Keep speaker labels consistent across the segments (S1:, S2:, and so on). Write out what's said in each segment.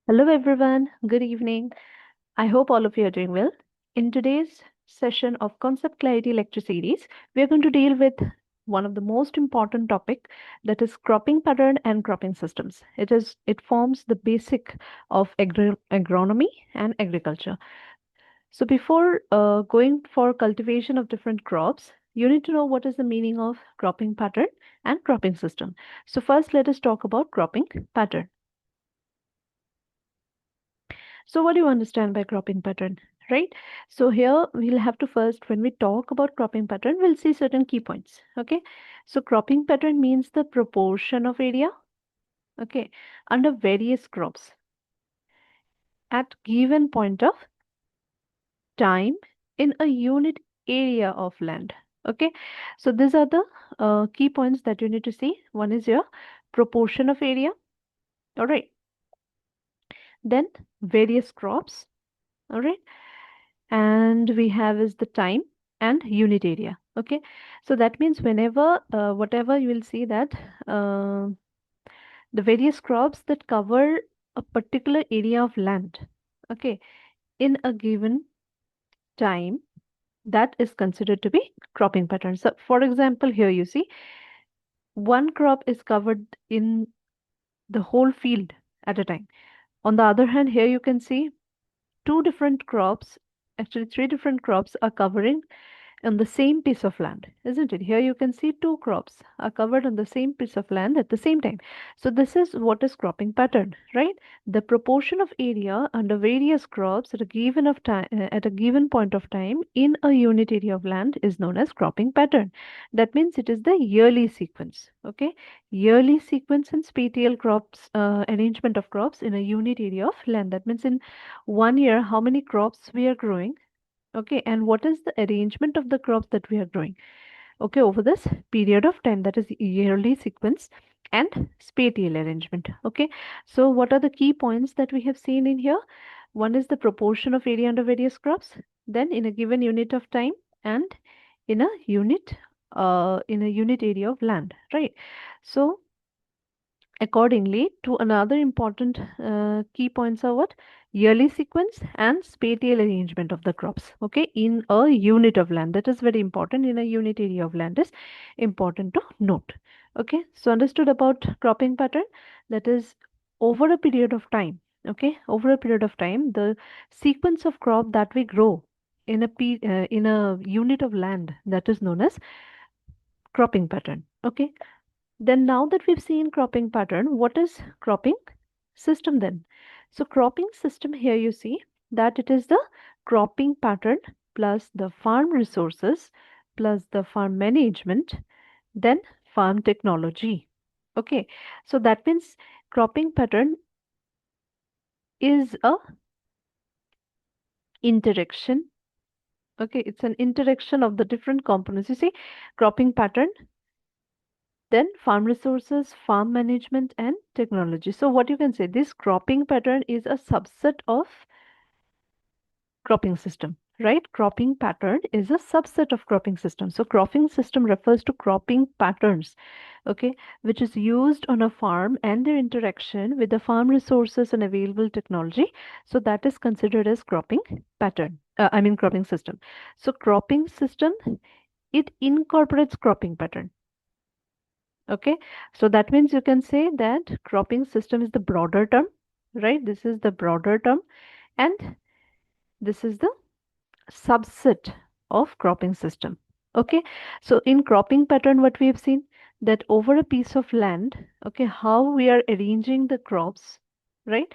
S1: Hello, everyone. Good evening. I hope all of you are doing well. In today's session of Concept Clarity lecture series, we are going to deal with one of the most important topic, that is cropping pattern and cropping systems. It forms the basic of agronomy and agriculture. So before going for cultivation of different crops, you need to know what is the meaning of cropping pattern and cropping system. So first, let us talk about cropping pattern. So what do you understand by cropping pattern, right? So here we'll have to first, when we talk about cropping pattern, we'll see certain key points. Okay. So cropping pattern means the proportion of area, okay, under various crops at given point of time in a unit area of land. Okay. So these are the key points that you need to see. One is your proportion of area. All right. Then various crops. All right. And we have is the time and unit area. Okay, so that means whenever whatever you will see that uh, the various crops that cover a particular area of land, okay, in a given time, that is considered to be cropping pattern. So for example, here you see one crop is covered in the whole field at a time. On the other hand, here you can see two different crops, actually three different crops are covering on the same piece of land, isn't it? Here you can see two crops are covered on the same piece of land at the same time. So this is what is cropping pattern, right? The proportion of area under various crops at a given of time at a given point of time in a unit area of land is known as cropping pattern. That means it is the yearly sequence. Okay, yearly sequence and spatial crops arrangement of crops in a unit area of land. That means in 1 year how many crops we are growing. Okay, and what is the arrangement of the crops that we are growing? Okay, over this period of time, that is yearly sequence and spatial arrangement. Okay, so what are the key points that we have seen in here? One is the proportion of area under various crops, then in a given unit of time, and in a unit area of land, right? So accordingly, to another important key points are what? Yearly sequence and spatial arrangement of the crops. Okay, in a unit of land. That is very important. In a unit area of land is important to note. Okay, so understood about cropping pattern. That is over a period of time. Okay, over a period of time, the sequence of crop that we grow in a unit of land, that is known as cropping pattern. Okay, then now that we've seen cropping pattern, what is cropping system then? So cropping system, here you see that it is the cropping pattern plus the farm resources plus the farm management, then farm technology. Okay, so that means cropping pattern is a interaction. Okay, it's an interaction of the different components. You see, cropping pattern, then farm resources, farm management, and technology. So what you can say, this cropping pattern is a subset of cropping system, right? Cropping pattern is a subset of cropping system. So cropping system refers to cropping patterns, okay, which is used on a farm and their interaction with the farm resources and available technology. So that is considered as cropping pattern. Cropping system. So cropping system, it incorporates cropping pattern. Okay, so that means you can say that cropping system is the broader term, right? This is the broader term, and this is the subset of cropping system. Okay, so in cropping pattern, what we have seen that over a piece of land, okay, how we are arranging the crops, right?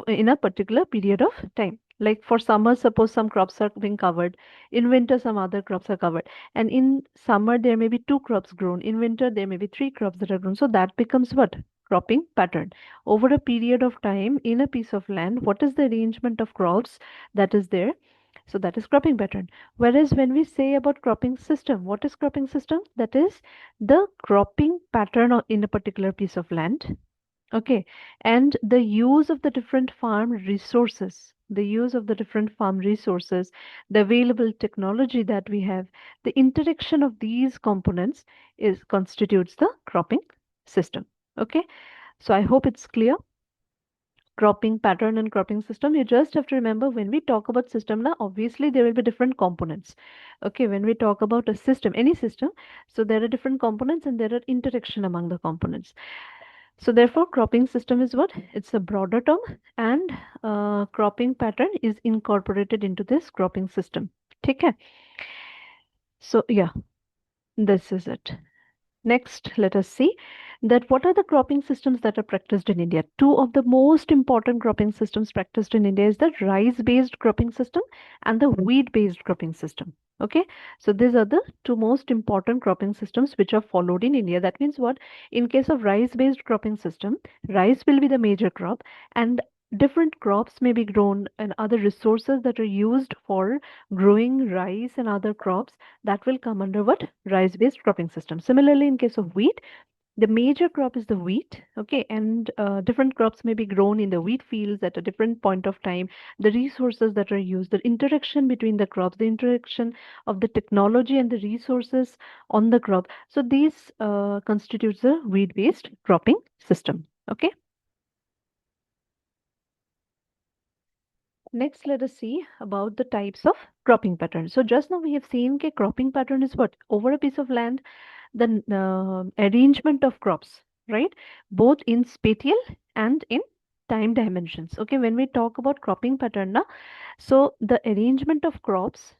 S1: In a particular period of time. Like for summer, suppose some crops are being covered. In winter, some other crops are covered. And in summer, there may be two crops grown. In winter, there may be three crops that are grown. So that becomes what? Cropping pattern. Over a period of time in a piece of land, what is the arrangement of crops that is there? So that is cropping pattern. Whereas when we say about cropping system, what is cropping system? That is the cropping pattern in a particular piece of land. Okay, and the use of the different farm resources, the available technology that we have, the interaction of these components is constitutes the cropping system. Okay, so I hope it's clear. cropping pattern and cropping system, you just have to remember when we talk about system now, obviously there will be different components. Okay, when we talk about a system, any system, so there are different components and there are interaction among the components. So therefore, cropping system is what? It's a broader term, and cropping pattern is incorporated into this cropping system. Okay. So yeah, this is it. Next, let us see that what are the cropping systems that are practiced in India. Two of the most important cropping systems practiced in India is the rice-based cropping system and the wheat-based cropping system. Okay, so these are the two most important cropping systems which are followed in India. That means what? In case of rice-based cropping system, rice will be the major crop, and different crops may be grown, and other resources that are used for growing rice and other crops, that will come under what? Rice based cropping system. Similarly, in case of wheat, the major crop is the wheat. Okay, and different crops may be grown in the wheat fields at a different point of time. The resources that are used, the interaction between the crops, the interaction of the technology and the resources on the crop, so these constitutes a wheat based cropping system. Okay. Next, let us see about the types of cropping pattern. So just now we have seen that cropping pattern is what? Over a piece of land, the arrangement of crops, right? Both in spatial and in time dimensions. Okay, when we talk about cropping pattern, na, so the arrangement of crops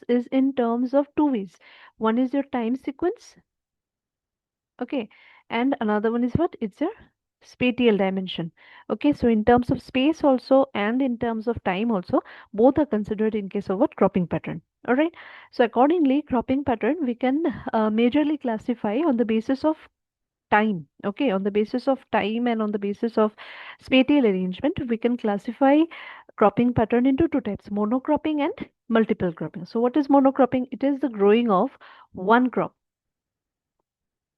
S1: is in terms of two ways. One is your time sequence, okay, and another one is what? It's your spatial dimension. Okay, so in terms of space also and in terms of time also, both are considered in case of what? Cropping pattern. All right, so accordingly, cropping pattern we can majorly classify on the basis of time. Okay, on the basis of time and on the basis of spatial arrangement, we can classify cropping pattern into two types: monocropping and multiple cropping. So what is monocropping? It is the one crop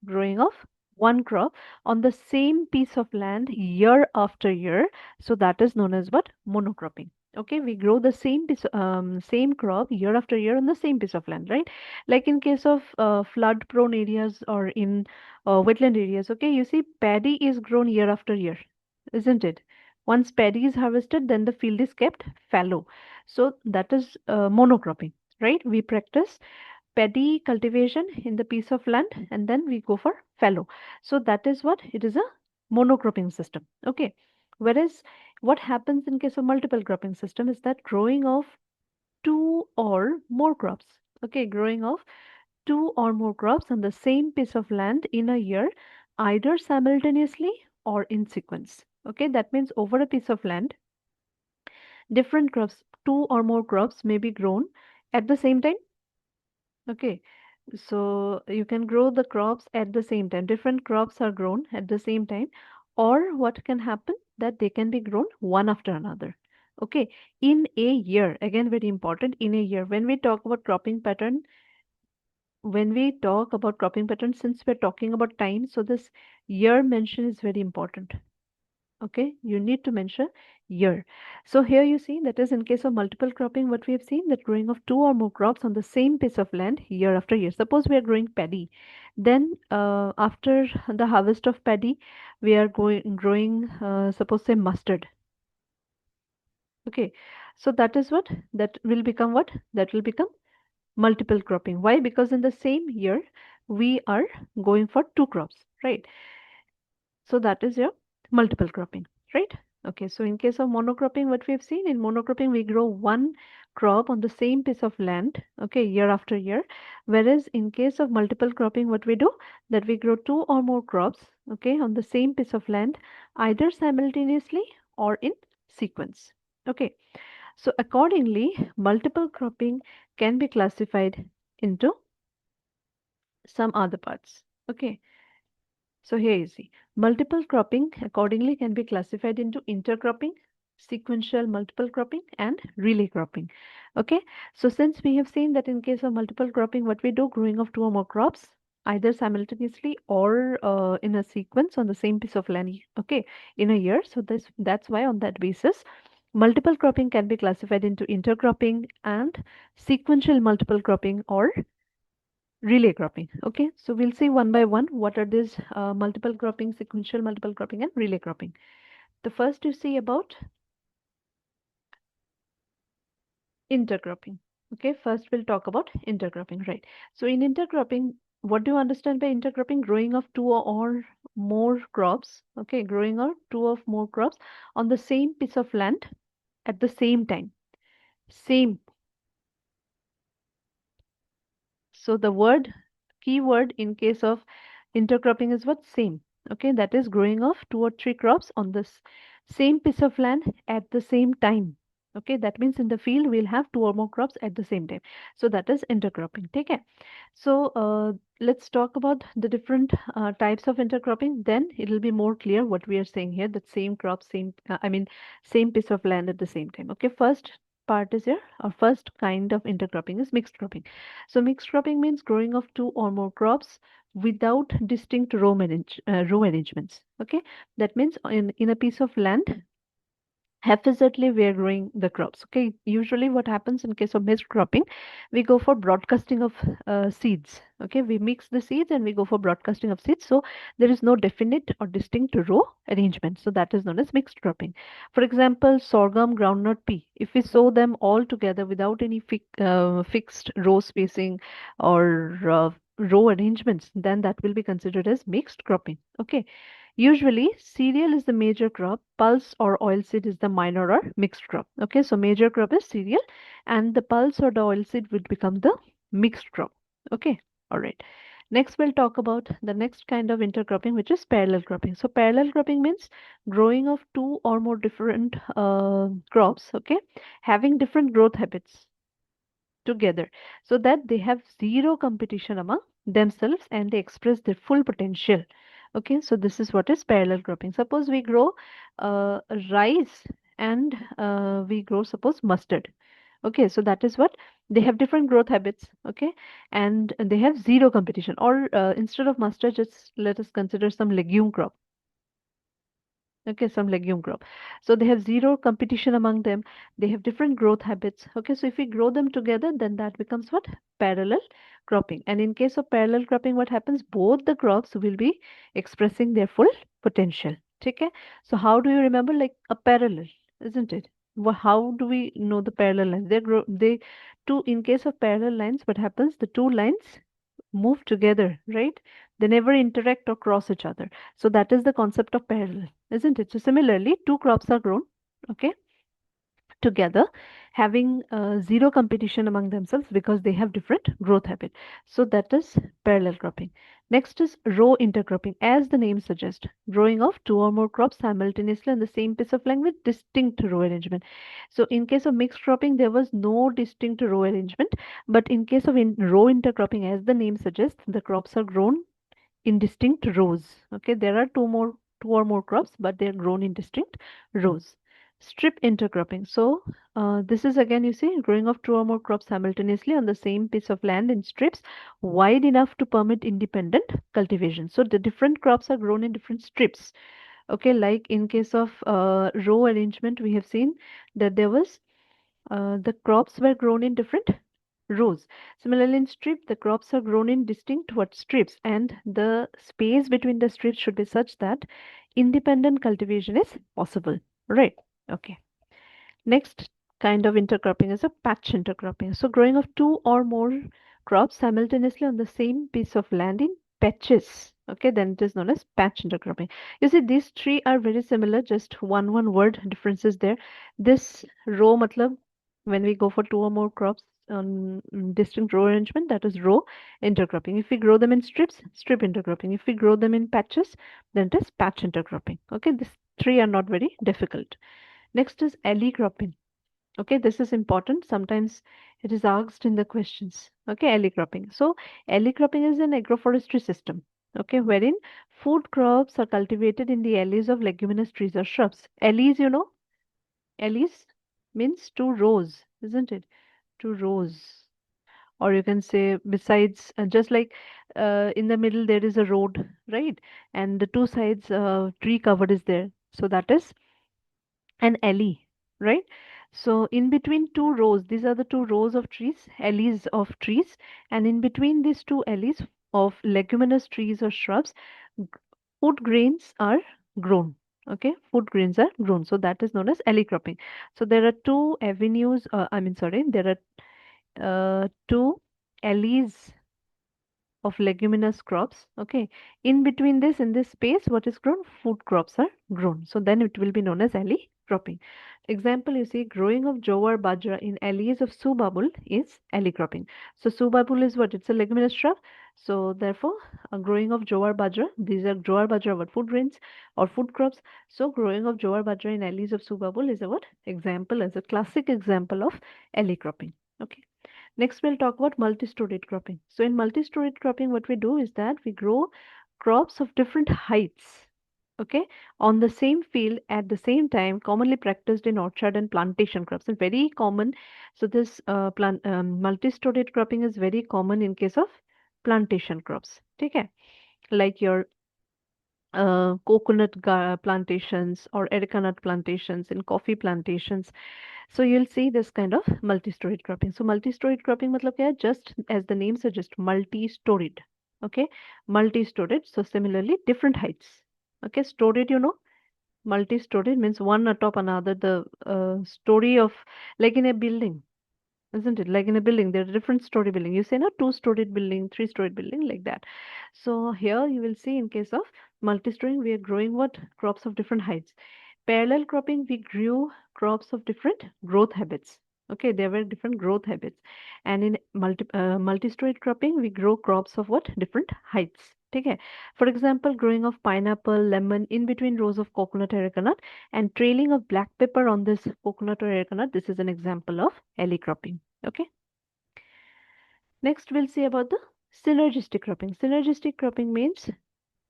S1: growing of one crop on the same piece of land year after year. So that is known as what? Monocropping. Okay, we grow the same crop year after year on the same piece of land, right? Like in case of flood prone areas or in wetland areas, okay, you see paddy is grown year after year, isn't it? Once paddy is harvested, then the field is kept fallow. So that is monocropping, right? We practice paddy cultivation in the piece of land and then we go for fallow. So that is what it is, a monocropping system. Okay, whereas what happens in case of multiple cropping system is that growing of two or more crops. Okay, growing of two or more crops on the same piece of land in a year, either simultaneously or in sequence. Okay, that means over a piece of land, different crops, two or more crops may be grown at the same time. Okay, so you can grow the crops at the same time. Different crops are grown at the same time, or what can happen that they can be grown one after another. Okay, in a year, again, very important, in a year, when we talk about cropping pattern, since we're talking about time, so this year mention is very important. Okay, you need to mention year. So here you see that is in case of multiple cropping, what we have seen that growing of two or more crops on the same piece of land year after year. Suppose we are growing paddy, then after the harvest of paddy, we are growing suppose say mustard. Okay, so that is that will become that will become multiple cropping. Why? Because in the same year we are going for two crops, right? So that is your multiple cropping, right? Okay, so in case of monocropping, what we have seen in monocropping, we grow one crop on the same piece of land, okay, year after year. Whereas in case of multiple cropping, what we do, that we grow two or more crops, okay, on the same piece of land, either simultaneously or in sequence. Okay, so accordingly, multiple cropping can be classified into some other parts. Okay, so here you see, multiple cropping accordingly can be classified into intercropping, sequential multiple cropping, and relay cropping. Okay, so since we have seen that in case of multiple cropping, what we do, growing of two or more crops, either simultaneously or in a sequence on the same piece of land, okay, in a year. So that's why on that basis, multiple cropping can be classified into intercropping and sequential multiple cropping or Relay cropping. Okay, so we'll see one by one what are these multiple cropping, sequential multiple cropping, and relay cropping. The first you see about intercropping. Okay, first we'll talk about intercropping, right? So in intercropping, what do you understand by intercropping? Growing of two or more crops. Okay, growing of two or more crops on the same piece of land at the same time. Same. So the keyword in case of intercropping is what? Same. Okay, that is growing of two or three crops on this same piece of land at the same time. Okay, that means in the field we'll have two or more crops at the same time. So that is intercropping. Take care. So let's talk about the different types of intercropping. Then it'll be more clear what we are saying here. That same crop, same piece of land at the same time. Okay, first part is here. Our first kind of intercropping is mixed cropping. So mixed cropping means growing of two or more crops without distinct row arrangements. Okay, that means in a piece of land haphazardly we are growing the crops. Okay, usually what happens in case of mixed cropping, we go for broadcasting of seeds. Okay, we mix the seeds and we go for broadcasting of seeds, so there is no definite or distinct row arrangement, so that is known as mixed cropping. For example, sorghum, groundnut, pea, if we sow them all together without any fixed row spacing or row arrangements, then that will be considered as mixed cropping. Okay, usually, cereal is the major crop, pulse or oilseed is the minor or mixed crop. Okay, so major crop is cereal, and the pulse or the oilseed would become the mixed crop. Okay, all right. Next, we'll talk about the next kind of intercropping, which is parallel cropping. So, parallel cropping means growing of two or more different crops, okay, having different growth habits together so that they have zero competition among themselves and they express their full potential. Okay, so this is what is parallel cropping. Suppose we grow uh, rice and we grow, suppose, mustard. Okay, so that is what they have different growth habits. Okay, and they have zero competition. Or instead of mustard, just let us consider some legume crop. Okay, some legume crop. So they have zero competition among them. They have different growth habits. Okay, so if we grow them together, then that becomes what? Parallel cropping. And in case of parallel cropping, what happens? Both the crops will be expressing their full potential. Okay, so how do you remember like a parallel, isn't it? How do we know the parallel lines? They two, in case of parallel lines, what happens? The two lines move together, right? They never interact or cross each other. So that is the concept of parallel, isn't it? So similarly, two crops are grown, okay, together, having zero competition among themselves because they have different growth habit. So that is parallel cropping. Next is row intercropping. As the name suggests, growing of two or more crops simultaneously on the same piece of land with distinct row arrangement. So in case of mixed cropping, there was no distinct row arrangement, but in case of row intercropping, as the name suggests, the crops are grown in distinct rows. Okay, there are two or more crops, but they are grown in distinct rows. Strip intercropping. So this is again, you see, growing of two or more crops simultaneously on the same piece of land in strips wide enough to permit independent cultivation. So the different crops are grown in different strips. Okay, like in case of row arrangement, we have seen that there was the crops were grown in different rows. Similarly, in strip, the crops are grown in distinct what strips, and the space between the strips should be such that independent cultivation is possible. Right? Okay. Next kind of intercropping is a patch intercropping. So, growing of two or more crops simultaneously on the same piece of land in patches. Okay, then it is known as patch intercropping. You see, these three are very similar, just one word differences there. This row, matlab, when we go for two or more crops on distinct row arrangement, that is row intercropping. If we grow them in strips, strip intercropping. If we grow them in patches, then it is patch intercropping. Okay, these three are not very difficult. Next is alley cropping. Okay, this is important. Sometimes it is asked in the questions. Okay, alley cropping. So, alley cropping is an agroforestry system. Okay, wherein food crops are cultivated in the alleys of leguminous trees or shrubs. Alleys, alleys means two rows, isn't it? Two rows. Or you can say, besides, just like in the middle there is a road, right? And the two sides tree covered is there. So that is an alley, right? So in between two rows, these are the two rows of trees, alleys of trees, and in between these two alleys of leguminous trees or shrubs, g- food grains are grown. Okay, food grains are grown. So that is known as alley cropping. So there are two avenues, there are two alleys of leguminous crops. Okay, in between this, in this space, what is grown? Food crops are grown. So then it will be known as alley cropping. Example, you see, growing of jowar bajra in alleys of subabul is alley cropping. So subabul is what? It's a leguminous shrub. So therefore, growing of jowar bajra, these are jowar bajra what? Food grains or food crops. So growing of jowar bajra in alleys of subabul is a what? Example, as a classic example of alley cropping. Okay. Next, we'll talk about multi-storied cropping. So in multi-storied cropping, what we do is that we grow crops of different heights, okay, on the same field at the same time, commonly practiced in orchard and plantation crops, and very common. So this multi-storied cropping is very common in case of plantation crops, okay, like your plantations or erica nut plantations and coffee plantations. So you'll see this kind of multi-storied cropping. So multi-storied cropping matlab kya hai? Just as the name suggests, multi-storied. Okay, multi-storied. So similarly, different heights. Okay, storied, multi-storied means one atop another. The story of, like in a building, isn't it? Like in a building, there are different story building. You say no, two-storied building, three-storied building, like that. So here you will see in case of multi-story, we are growing what? Crops of different heights. Parallel cropping, we grew crops of different growth habits. Okay, there were different growth habits. And in multi-storied cropping, we grow crops of what? Different heights. Okay. For example, growing of pineapple, lemon in between rows of coconut or coconut and trailing of black pepper on this coconut or coconut. This is an example of alley cropping. Okay. Next, we'll see about the synergistic cropping. Synergistic cropping means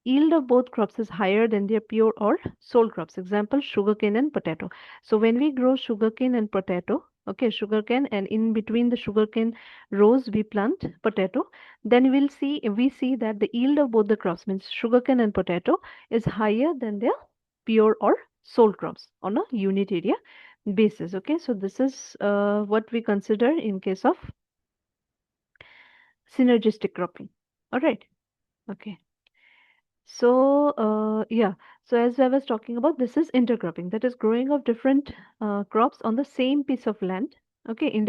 S1: yield of both crops is higher than their pure or sole crops. Example, sugarcane and potato. So when we grow sugarcane and potato, okay, sugarcane, and in between the sugarcane rows we plant potato, then we see that the yield of both the crops means sugarcane and potato is higher than their pure or sole crops on a unit area basis. Okay, so this is what we consider in case of synergistic cropping. All right. Okay. So, yeah, so as I was talking about, this is intercropping, that is growing of different crops on the same piece of land, okay, in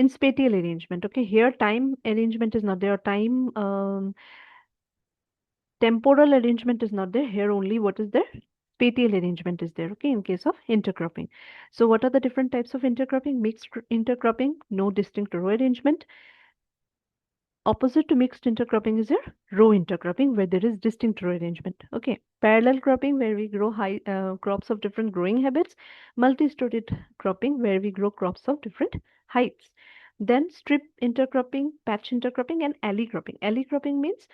S1: spatial arrangement. Okay, here time arrangement is not there, temporal arrangement is not there. Here only what is there? Spatial arrangement is there, okay, in case of intercropping. So, what are the different types of intercropping? Mixed intercropping, no distinct row arrangement. Opposite to mixed intercropping is your row intercropping, where there is distinct row arrangement. Okay, parallel cropping, where we grow high crops of different growing habits. Multi-storied cropping, where we grow crops of different heights. Then strip intercropping, patch intercropping, and alley cropping. Alley cropping means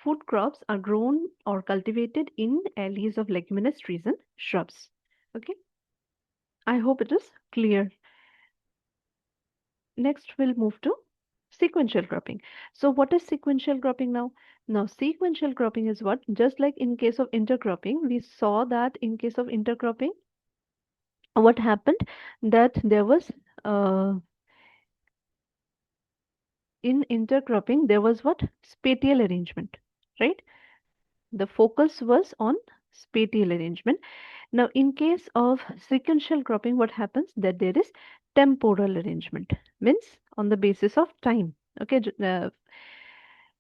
S1: food crops are grown or cultivated in alleys of leguminous trees and shrubs. Okay, I hope it is clear. Next, we'll move to sequential cropping. So what is sequential cropping now? Now, sequential cropping is what? Just like in case of intercropping, we saw that in case of intercropping, what happened? That there was, in intercropping, there was what? Spatial arrangement, right? The focus was on spatial arrangement. Now, in case of sequential cropping, what happens? That there is temporal arrangement, means on the basis of time. Okay,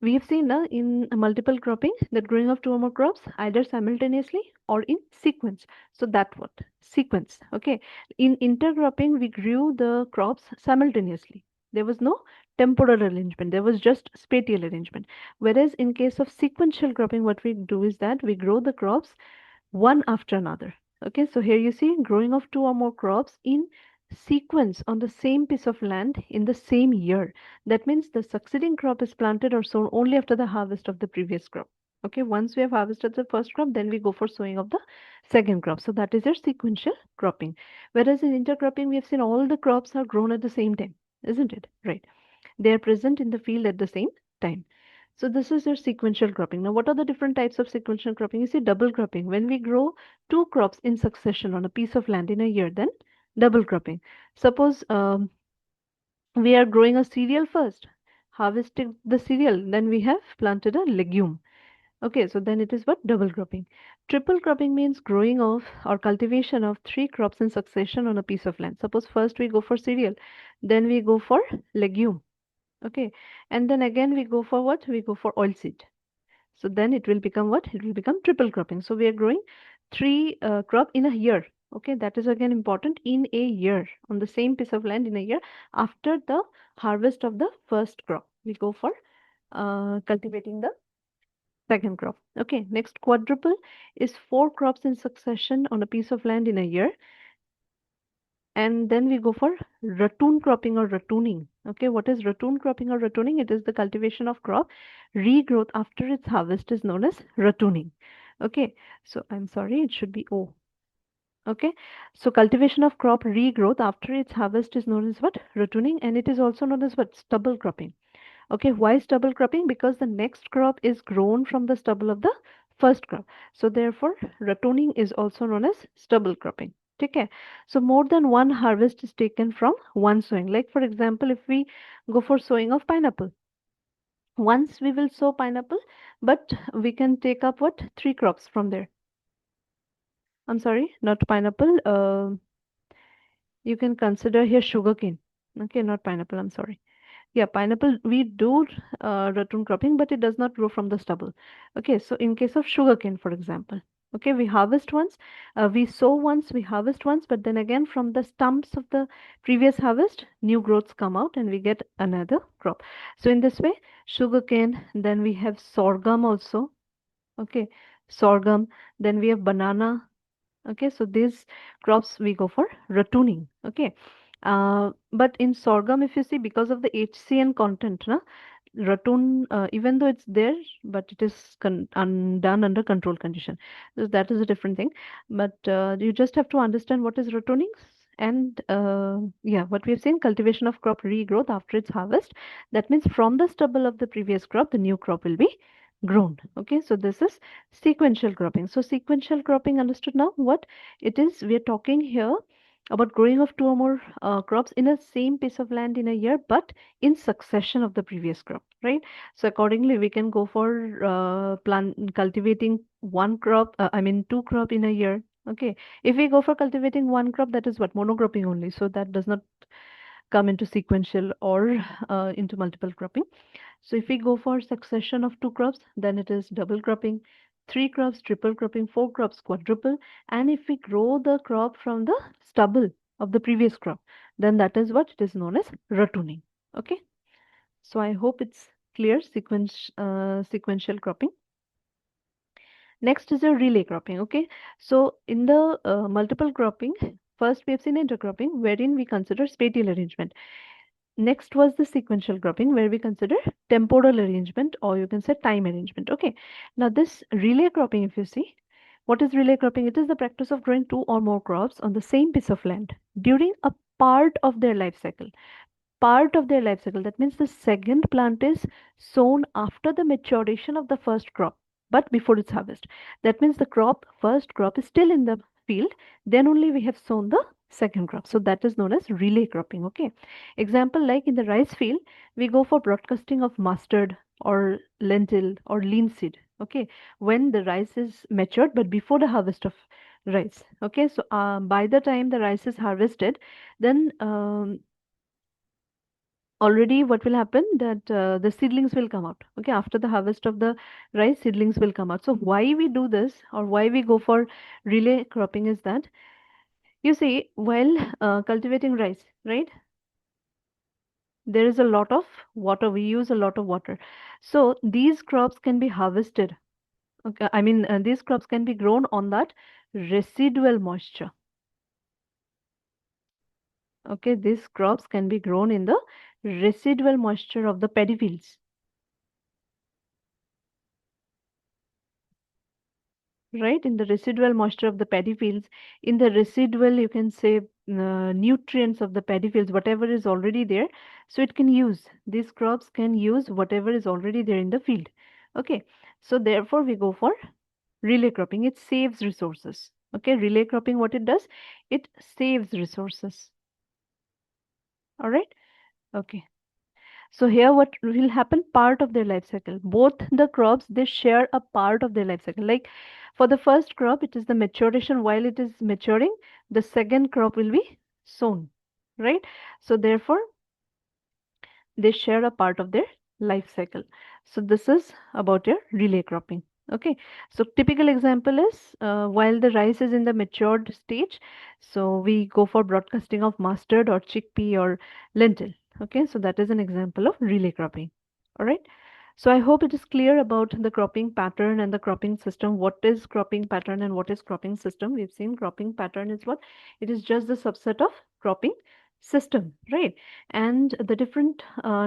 S1: we have seen in multiple cropping that growing of two or more crops either simultaneously or in sequence. So that what? Sequence. Okay. In intercropping, we grew the crops simultaneously. There was no temporal arrangement. There was just spatial arrangement. Whereas in case of sequential cropping, what we do is that we grow the crops one after another. Okay, so here you see growing of two or more crops in sequence on the same piece of land in the same year. That means the succeeding crop is planted or sown only after the harvest of the previous crop. Okay, once we have harvested the first crop, then we go for sowing of the second crop. So that is your sequential cropping. Whereas in intercropping, we have seen all the crops are grown at the same time, isn't it? Right. They are present in the field at the same time. So this is your sequential cropping. Now, what are the different types of sequential cropping? You see double cropping. When we grow two crops in succession on a piece of land in a year, then Double cropping. Suppose we are growing a cereal first, harvesting the cereal, then we have planted a legume. Okay, so then it is what? Double cropping. Triple cropping means growing of or cultivation of three crops in succession on a piece of land. Suppose first we go for cereal, then we go for legume. Okay, and then again we go for what? We go for oilseed. So then it will become what? It will become triple cropping. So we are growing three crop in a year. Okay, that is again important, in a year on the same piece of land in a year after the harvest of the first crop. We go for cultivating the second crop. Okay, next quadruple is four crops in succession on a piece of land in a year. And then we go for ratoon cropping or ratooning. Okay, what is ratoon cropping or ratooning? It is the cultivation of crop regrowth after its harvest is known as ratooning. Okay, so I'm sorry, it should be O. Okay, so cultivation of crop regrowth after its harvest is known as what? Ratooning, and it is also known as what? Stubble cropping. Okay, why stubble cropping? Because the next crop is grown from the stubble of the first crop. So therefore, ratooning is also known as stubble cropping. Okay, so more than one harvest is taken from one sowing. Like for example, if we go for sowing of pineapple, once we will sow pineapple, but we can take up what? Three crops from there. I'm sorry, not pineapple. You can consider here sugarcane. Okay, not pineapple. I'm sorry. Yeah, pineapple, we do ratoon cropping, but it does not grow from the stubble. Okay, so in case of sugarcane, for example, okay, we harvest once, we sow once, we harvest once, but then again from the stumps of the previous harvest, new growths come out and we get another crop. So in this way, sugarcane, then we have sorghum also. Okay, sorghum, then we have banana. Okay, so these crops we go for ratooning. Okay, but in sorghum, if you see, because of the HCN content, na, ratoon, even though it's there, but it is done under control condition. So that is a different thing. But you just have to understand what is ratooning. And yeah, what we have seen, cultivation of crop regrowth after its harvest. That means from the stubble of the previous crop, the new crop will be grown. Okay, so this is sequential cropping. So sequential cropping, understood now? What it is, we are talking here about growing of two or more crops in a same piece of land in a year, but in succession of the previous crop, right? So accordingly, we can go for plant cultivating one crop, I mean two crop in a year. Okay, if we go for cultivating one crop, that is what? Monocropping only. So that does not come into sequential or into multiple cropping. So if we go for succession of two crops, then it is double cropping, three crops, triple cropping, four crops, quadruple. And if we grow the crop from the stubble of the previous crop, then that is what it is known as ratooning. Okay. So I hope it's clear, sequential cropping. Next is a relay cropping. Okay. So in the multiple cropping, first we have seen intercropping, wherein we consider spatial arrangement. Next was the sequential cropping, where we consider temporal arrangement, or you can say time arrangement. Okay. Now this relay cropping, if you see, what is relay cropping? It is the practice of growing two or more crops on the same piece of land during a part of their life cycle. Part of their life cycle. That means the second plant is sown after the maturation of the first crop, but before its harvest. That means the first crop is still in the field, then only we have sown the second crop. So that is known as relay cropping. Okay. Example, like in the rice field, we go for broadcasting of mustard or lentil or lean seed. Okay. When the rice is matured, but before the harvest of rice. Okay. So by the time the rice is harvested, then already what will happen, that the seedlings will come out. Okay, after the harvest of the rice, seedlings will come out. So why we do this, or why we go for relay cropping, is that, you see, while cultivating rice, right, there is a lot of water, we use a lot of water. So these crops can be harvested. Okay, I mean, these crops can be grown on that residual moisture. Okay, these crops can be grown in the residual moisture of the paddy fields. Right, in the residual moisture of the paddy fields, in the residual, you can say, nutrients of the paddy fields, whatever is already there. So it can use, these crops can use whatever is already there in the field. Okay, so therefore we go for relay cropping. It saves resources. Okay, relay cropping, what it does, it saves resources. All right. Okay. So here what will happen, part of their life cycle. Both the crops, they share a part of their life cycle. Like for the first crop, it is the maturation. While it is maturing, the second crop will be sown, right? So therefore, they share a part of their life cycle. So this is about your relay cropping. Okay, so typical example is while the rice is in the matured stage, so we go for broadcasting of mustard or chickpea or lentil. Okay, so that is an example of relay cropping. All right. So I hope it is clear about the cropping pattern and the cropping system. What is cropping pattern and what is cropping system? We've seen cropping pattern is what? It is just the subset of cropping system, right? And the different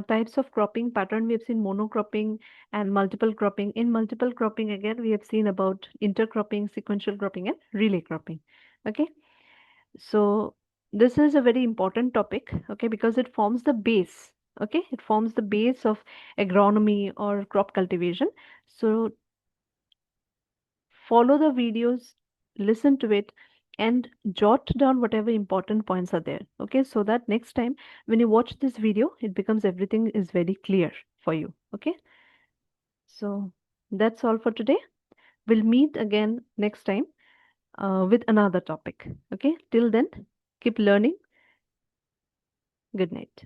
S1: types of cropping pattern, we have seen monocropping and multiple cropping. In multiple cropping, again, we have seen about intercropping, sequential cropping, and relay cropping. Okay, so this is a very important topic, okay, because it forms the base. Okay, it forms the base of agronomy or crop cultivation. So follow the videos, listen to it, and jot down whatever important points are there. Okay, so that next time when you watch this video, it becomes everything is very clear for you. Okay, so that's all for today. We'll meet again next time with another topic. Okay, till then, keep learning. Good night.